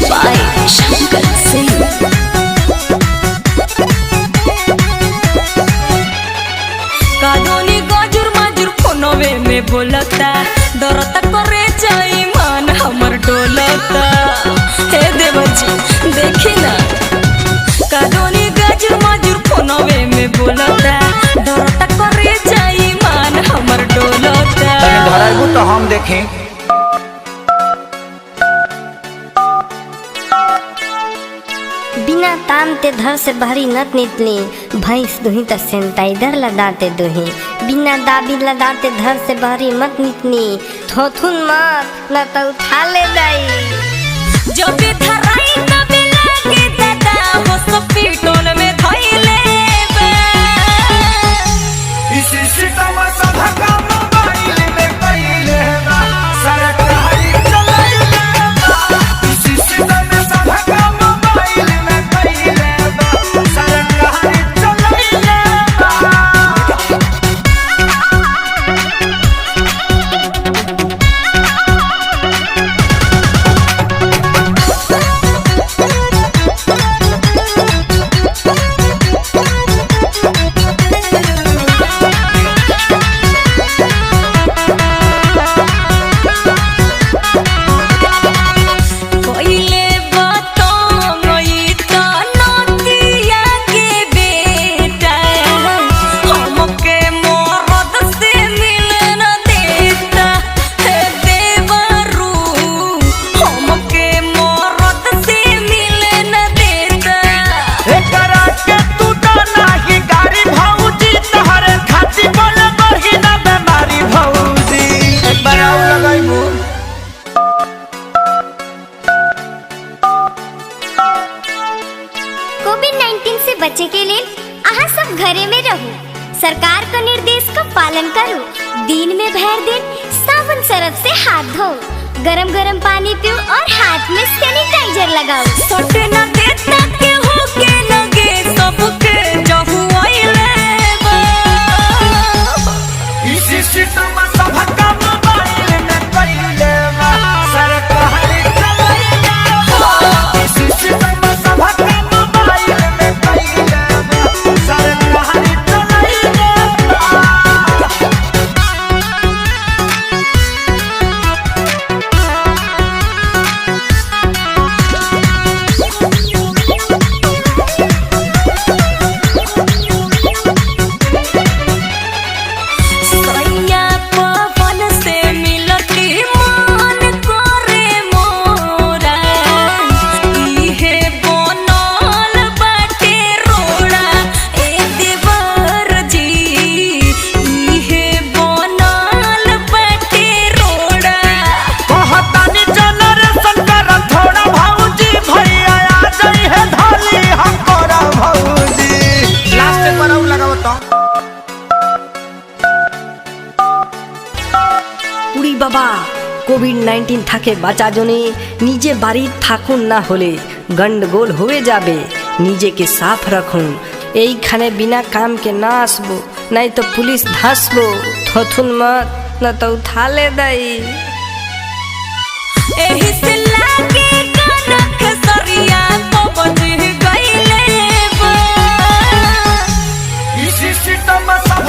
by Shankar Singh। कादोनी गजुर मजुर फोनवे में बोलता डरता करे जाई मन हमर डोलता। हे देवर जी देखी ना कादोनी गजुर मजुर फोनवे में बोलता डरता करे जाई मन हमर डोलता। धराइबू तो हम देखें। बिना ताम ते घर से बाहरी नत निकली भैंस दुही तो सैनिटाइजर लगाते दुही बिना दाबी लगाते घर से बाहरी मत निकली थोथुन मत न तो उठा ले जाई जो भी धराई न मिला के दादा हो सब पीटोन में धइले बा। इसी सितम सब काम मोबाइल में कइले बा सरकारी चलाइले बा। इसी सितम सब काम मोबाइल में कइले बा सरकारी चलाइले बा। कोइले बातों गई तो नदिया के बेटा हमके मरद से मिलन देता। हे देवरू हमके मरद से मिलन देता। एकरा के तू तो नाही गाड़ी भौजी तहरे खाती बोल बही ना बेमारी भौजी। एक बार आउ लगाइबू। कोविड-19 से बचे के लिए आहा सब घरे में रहो सरकार का निर्देश का पालन करो दिन में भर दिन साबुन सरफ से हाथ धो गरम गरम पानी पियो और हाथ में सैनिटाइजर लगाओ। सटे न देता के हो के लगे सबके जहु आइले बा। इसी सितम सब काम मोबाइल में कइले बा सरकारी चलाइले बा। इसी सितम सब काम मोबाइल में कइले बा सरकारी चलाइले बा। सैया पवन से मिलती मन करे मोरा इहे बनल बाटे रोड़ा। ए देवर जी इहे बनल बाटे रोड़ा। कहतानी जनरेशन कर थोड़ा भौजी भैया आ जाई है धाली हम करा भौजी। लास्ट पर आउ लगाओ तो উড়ি বাবা কোভিড-19 থাকে বাঁচা জনে নিজে বাড়ি থাকুন না হলে গন্ডগোল হয়ে যাবে নিজেকে সাফ রাখুন এইখানে বিনা কাম के ना আসবো नहीं तो पुलिस धसबो थोथुन मत न तो उठा ले दई। एही से लागे कनक सरिया तो बज गइले बा। इसी सितम सब